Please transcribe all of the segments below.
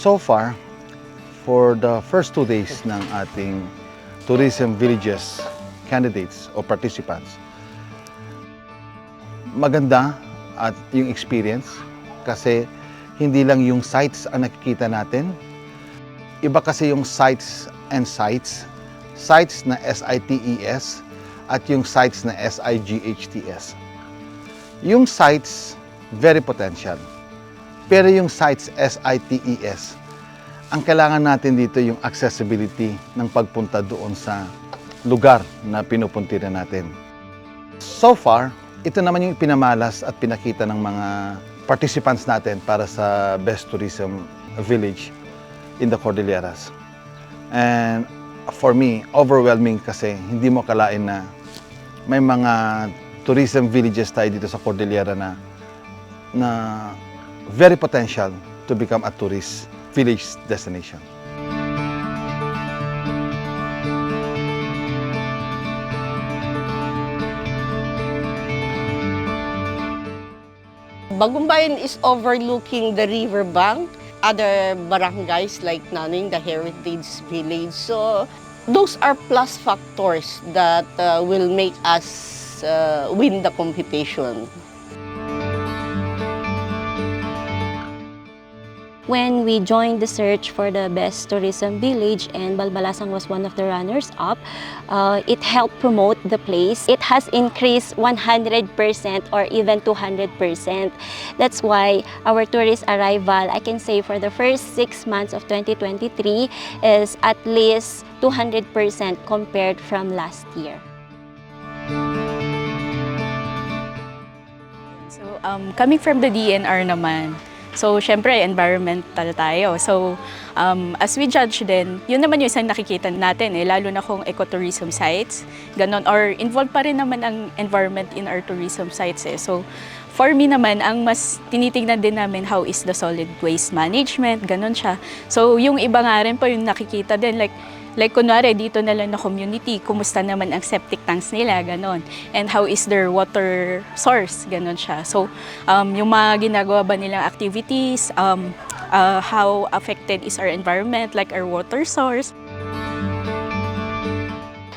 So far, for the first 2 days ng ating tourism villages candidates o participants, maganda at yung experience kasi hindi lang yung sites ang nakikita natin. Iba kasi yung sites and sites. Sites na SITES at yung sites na SIGHTS. Yung sites, very potential. Pero yung sites SITES, ang kailangan natin dito yung accessibility ng pagpunta doon sa lugar na pinupuntiran natin. So far, ito naman yung pinamalas at pinakita ng mga participants natin para sa Best Tourism Village in the Cordilleras. And for me, overwhelming kasi hindi mo akalain na may mga tourism villages tayo dito sa Cordillera na very potential to become a tourist village destination. Bagumbayan is overlooking the riverbank, other barangays like Naning, the Heritage Village. So those are plus factors that will make us win the competition. When we joined the search for the best tourism village and Balbalasang was one of the runners-up, it helped promote the place. It has increased 100% or even 200%. That's why our tourist arrival, I can say for the first 6 months of 2023, is at least 200% compared from last year. So, coming from the DNR naman, so, syempre, environmental tayo. So, as we judge din, yun naman yung isang nakikita natin, lalo na kung ecotourism sites, ganon, or involved pa rin naman ang environment in our tourism sites. So, for me naman, ang mas tinitingnan din namin how is the solid waste management, ganon siya. So, yung iba nga rin po yung nakikita din, like kunwari dito na lang na community, kumusta naman ang septic tanks nila, ganon. And how is their water source, ganon siya. So, yung mga ginagawa ba nilang activities, how affected is our environment, like our water source.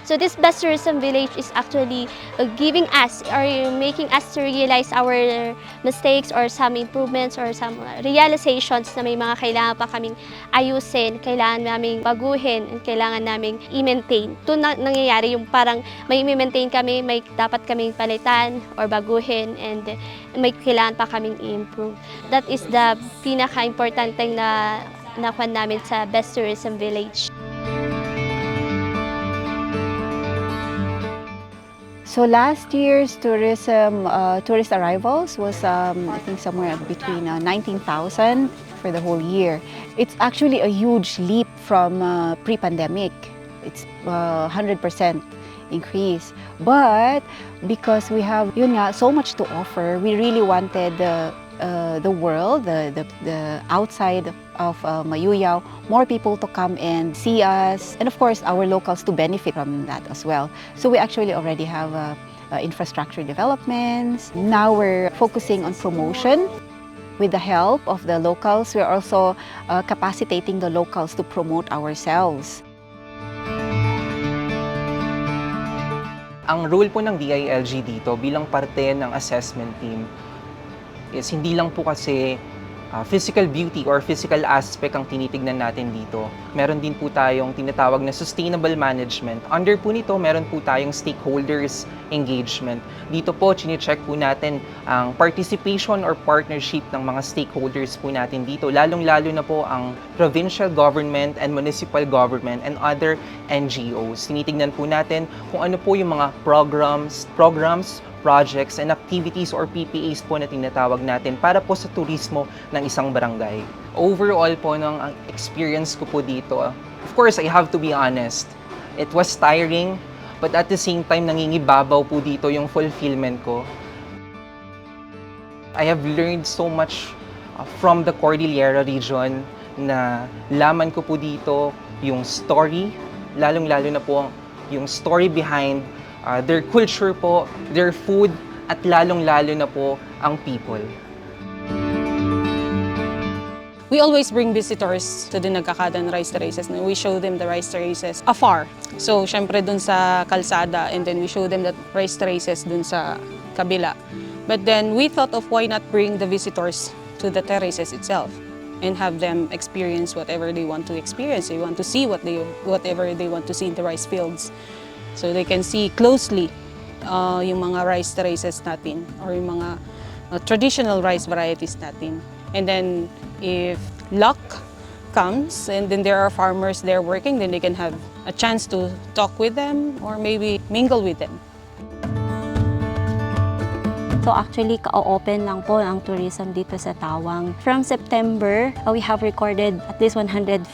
So this Best Tourism Village is actually giving us or making us to realize our mistakes or some improvements or some realizations na may mga kailangan pa kaming ayusin, kailangan naming baguhin, kailangan naming i-maintain. Ito nangyayari yung parang may i-maintain kami, may dapat kaming palitan or baguhin, and may kailangan pa kaming i-improve. That is the pinaka-importante na nakuha namin sa Best Tourism Village. So last year's tourist arrivals was I think somewhere between 19,000 for the whole year. It's actually a huge leap from pre-pandemic. It's 100% increase. But because we have so much to offer, we really wanted the world, the outside of Mayuyao, more people to come and see us, and of course our locals to benefit from that as well. So we actually already have infrastructure developments. Now we're focusing on promotion. With the help of the locals, we're also capacitating the locals to promote ourselves. Ang role po ng DILG dito bilang parte ng assessment team is hindi lang po kasi physical beauty or physical aspect ang tinitignan natin dito. Meron din po tayong tinatawag na sustainable management. Under po nito, meron po tayong stakeholders engagement. Dito po, chine-check po natin ang participation or partnership ng mga stakeholders po natin dito. Lalong-lalo na po ang provincial government and municipal government and other NGOs. Tinitignan po natin kung ano po yung mga programs, projects and activities or PPAs po na tinatawag natin para po sa turismo ng isang barangay. Overall po ng experience ko po dito, of course, I have to be honest, it was tiring, but at the same time, nangingibabaw po dito yung fulfillment ko. I have learned so much from the Cordillera region na laman ko po dito yung story, lalong-lalo na po yung story behind their culture po, their food, at lalong-lalo na po ang people. We always bring visitors to the Nagkakadan Rice Terraces and we show them the rice terraces afar. So, syempre dun sa kalsada and then we show them the rice terraces dun sa kabila. But then we thought of why not bring the visitors to the terraces itself and have them experience whatever they want to experience. They want to see whatever they want to see in the rice fields. So they can see closely yung mga rice terraces natin or yung mga traditional rice varieties natin. And then if luck comes and then there are farmers there working, then they can have a chance to talk with them or maybe mingle with them. So actually, ka-open lang po ang tourism dito sa Tawang. From September, we have recorded at least 157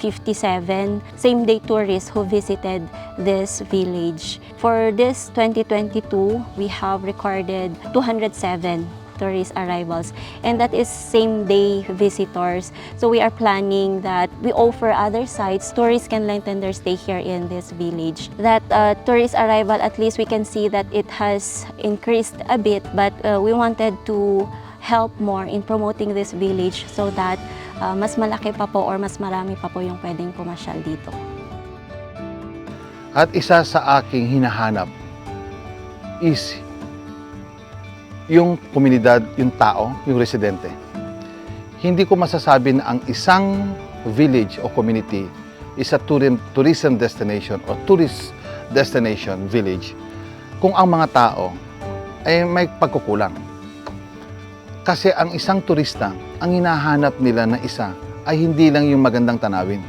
same-day tourists who visited this village. For this 2022, we have recorded 207 tourist arrivals, and that is same-day visitors. So we are planning that we offer other sites. Tourists can lengthen their stay here in this village. That tourist arrival, at least we can see that it has increased a bit, but we wanted to help more in promoting this village so that mas malaki pa po or mas marami pa po yung pwedeng pumasyal dito. At isa sa aking hinahanap is yung komunidad, yung tao, yung residente. Hindi ko masasabi na ang isang village o community is a tourism destination o tourist destination village kung ang mga tao ay may pagkukulang. Kasi ang isang turista, ang hinahanap nila na isa ay hindi lang yung magandang tanawin.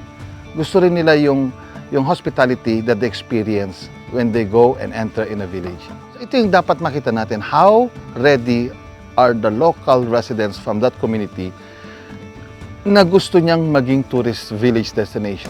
Gusto rin nila yung hospitality that they experience when they go and enter in a village. Ito yung dapat makita natin, how ready are the local residents from that community na gusto niyang maging tourist village destination.